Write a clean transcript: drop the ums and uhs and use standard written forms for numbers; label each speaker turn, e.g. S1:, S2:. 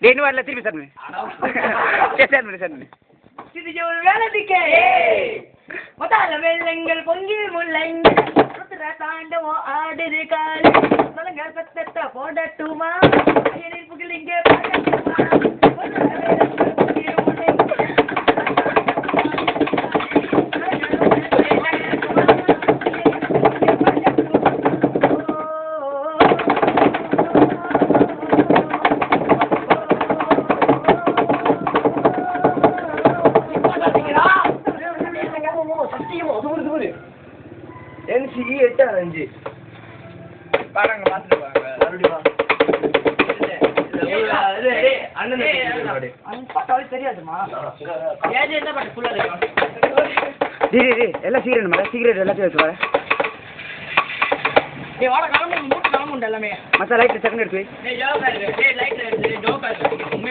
S1: இன்னும் வரல திருப்பி சார்
S2: ஒரு வேலைக்கு முதல்ல வெள்ளங்கள் பொங்கி முள்ளைங்க தாண்டவம் ஆடுது காலி சொல்லுங்க சத்தத்தை போடட்டுமா புகில் இங்கே
S3: NCE 8 பாருங்க பாத்துட்டு பாருங்க மறுபடியும்
S2: தெரியாதுமா
S1: எல்லாம் சிகரெட் எல்லாத்தையும் வச்சு வர
S2: வாட கிளம்பு மூட்டு கிளம்புண்டு எல்லாமே
S1: மற்ற லைட் செகண்ட் எடுத்து
S2: லைட்